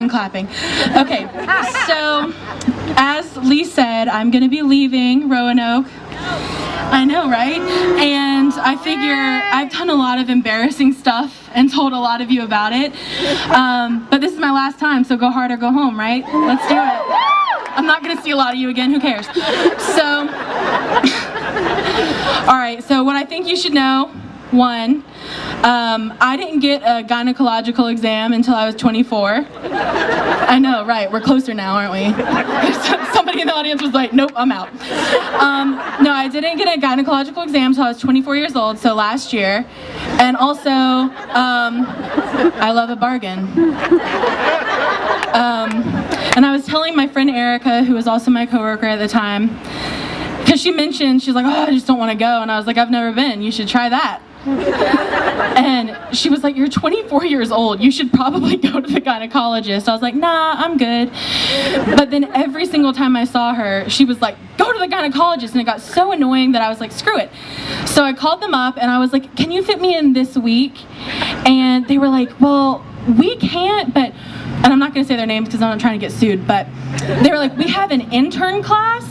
I'm clapping. Okay, so as Lee said, I'm going to be leaving Roanoke. I know, right? And I figure I've done a lot of embarrassing stuff and told a lot of you about it. But this is my last time, so go hard or go home, right? Let's do it. I'm not going to see a lot of you again. Who cares? So, all right, so what I think you should know, one, I didn't get a gynecological exam until I was 24. I know, right? We're closer now, aren't we? Somebody in the audience was like, nope, I'm out. No, I didn't get a gynecological exam until I was 24 years old, so last year. And also, I love a bargain. And I was telling my friend Erica, who was also my coworker at the time, because she mentioned, she's like, oh, I just don't want to go. And I was like, I've never been. You should try that. And she was like, you're 24 years old. You should probably go to the gynecologist. I was like, nah, I'm good. But then every single time I saw her, she was like, go to the gynecologist. And it got so annoying that I was like, screw it. So I called them up and I was like, can you fit me in this week? And they were like, well, we can't, but, and I'm not going to say their names because I'm not trying to get sued, but they were like, we have an intern class.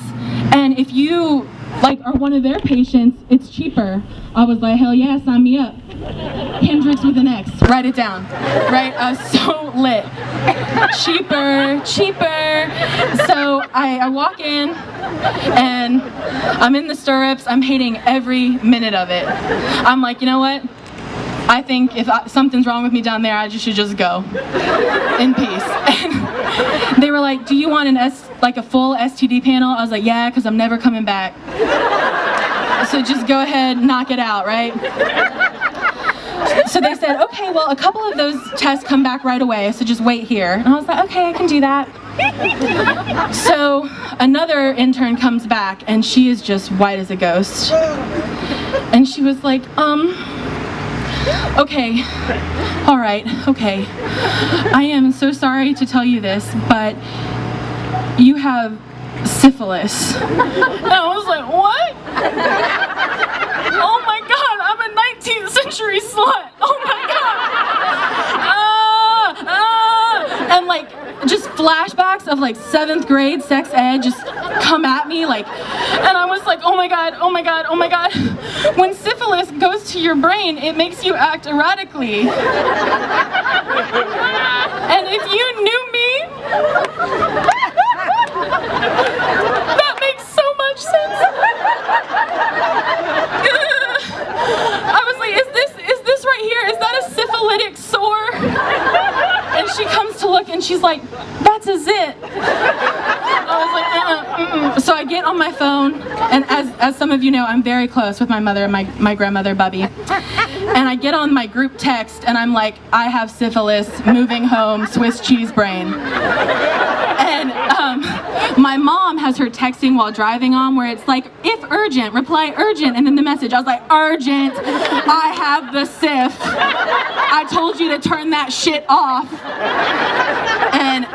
And if you like are one of their patients, it's cheaper. I was like, hell yeah, sign me up. Hendrix with an X. Write it down. Right? I was so lit. Cheaper. So I walk in and I'm in the stirrups. I'm hating every minute of it. I'm like, you know what? I think if something's wrong with me down there, I should just go in peace. And they were like, do you want a full STD panel? I was like, yeah, because I'm never coming back. So just go ahead, knock it out, right? So they said, okay, well, a couple of those tests come back right away, so just wait here. And I was like, okay, I can do that. So another intern comes back, and she is just white as a ghost. And she was like, okay, all right, okay. I am so sorry to tell you this, but you have syphilis. And I was like, what? Oh my God, I'm a 19th century slut. Oh my God. And like, just flashbacks of like 7th grade sex ed just come at me like, and I was like, oh my God. When syphilis goes to your brain, it makes you act erratically. And if you knew me, that makes so much sense. I was like, is this right here? Is that a syphilitic sore? And she comes to look and she's like, that's a zit. I was like, So I get on my phone, and as some of you know, I'm very close with my mother and my grandmother, Bubby. And I get on my group text, and I'm like, I have syphilis, moving home, Swiss cheese brain. And my mom has her texting while driving on, where it's like, if urgent, reply urgent, and then the message. I was like, urgent, I have the syph. I told you to turn that shit off. And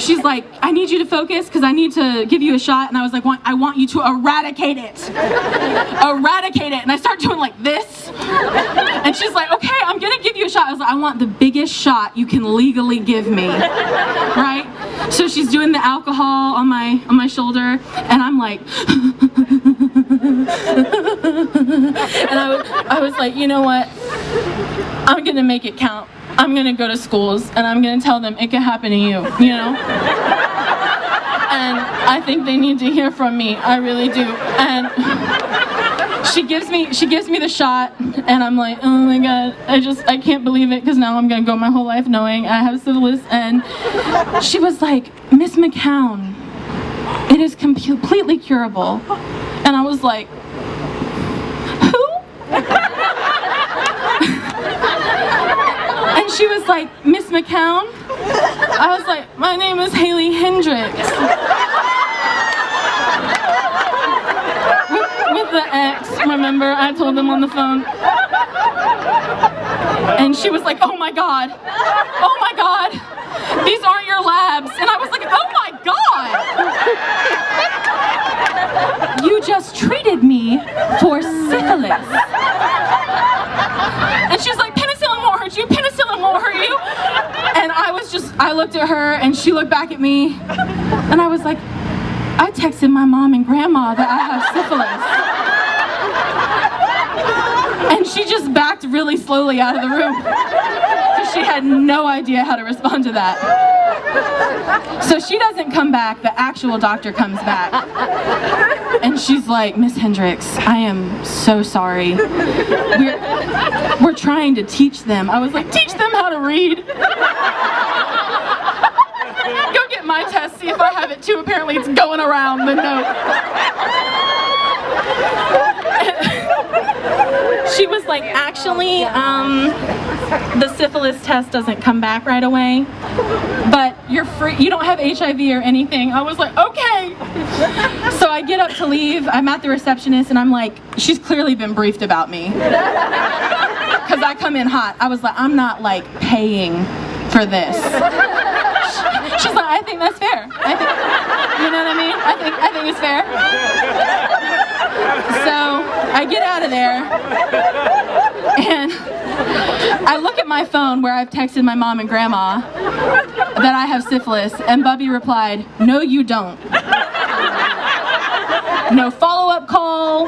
she's like, I need you to focus because I need to give you a shot. And I was like, I want you to eradicate it. Eradicate it. And I start doing like this. And she's like, okay, I'm gonna give you a shot. I was like, I want the biggest shot you can legally give me, right? So she's doing the alcohol on my shoulder, and I'm like, and I was like, you know what? I'm gonna make it count. I'm gonna go to schools and I'm gonna tell them it can happen to you, you know? And I think they need to hear from me. I really do. And she gives me the shot, and I'm like, oh my God, I can't believe it, because now I'm gonna go my whole life knowing I have syphilis. And she was like, Miss McCown, it is completely curable. And I was like, who? And she was like, Miss McCown? I was like, my name is Hailey Hendrix. With the X, remember? I told them on the phone. And she was like, oh my God, these aren't your labs. And I was like, oh my God, you just treated me for syphilis. And she's like, penicillin won't hurt you, penicillin won't hurt you. And I looked at her and she looked back at me, and I was like, I texted my mom and grandma that I have syphilis. And she just backed really slowly out of the room because she had no idea how to respond to that. So she doesn't come back, the actual doctor comes back. And she's like, Miss Hendrix, I am so sorry. We're trying to teach them. I was like, teach them how to read. Go get my test, see if I have it too. Apparently it's going around the note. She was like, actually, the syphilis test doesn't come back right away, but you're free, you don't have HIV or anything. I was like, okay. So I get up to leave, I'm at the receptionist, and I'm like, she's clearly been briefed about me. Because I come in hot. I was like, I'm not like paying for this. She's like, I think that's fair. I think, you know what I mean? I think it's fair. So I get out of there, and I look at my phone where I've texted my mom and grandma that I have syphilis, and Bubby replied, no you don't. No follow-up call,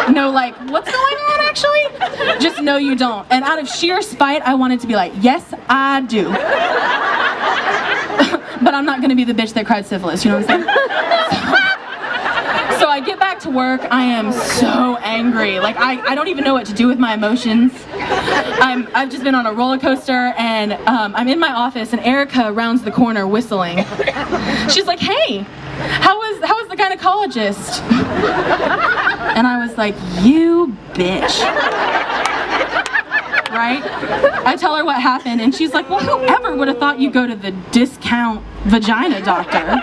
no like, what's going on actually? Just no you don't. And out of sheer spite, I wanted to be like, yes I do. But I'm not gonna be the bitch that cried syphilis, you know what I'm saying? So I get back to work, I am so angry. Like, I don't even know what to do with my emotions. I've just been on a roller coaster, and I'm in my office, and Erica rounds the corner whistling. She's like, hey, how was the gynecologist? And I was like, you bitch. Right? I tell her what happened, and she's like, well, whoever would have thought you'd go to the discount vagina doctor?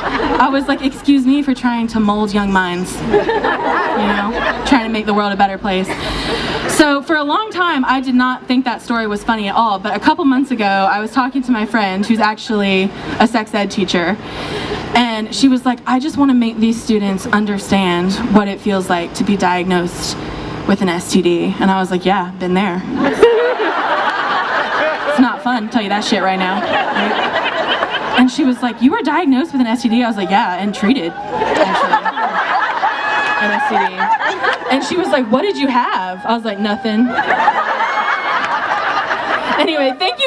I was like, excuse me for trying to mold young minds, you know, trying to make the world a better place. So for a long time, I did not think that story was funny at all, but a couple months ago, I was talking to my friend who's actually a sex ed teacher, and she was like, I just want to make these students understand what it feels like to be diagnosed with an STD. And I was like, yeah, been there. It's not fun, I'll tell you that shit right now. And she was like, you were diagnosed with an STD? I was like, yeah, and treated, actually. An STD. And she was like, what did you have? I was like, nothing. Anyway, thank you.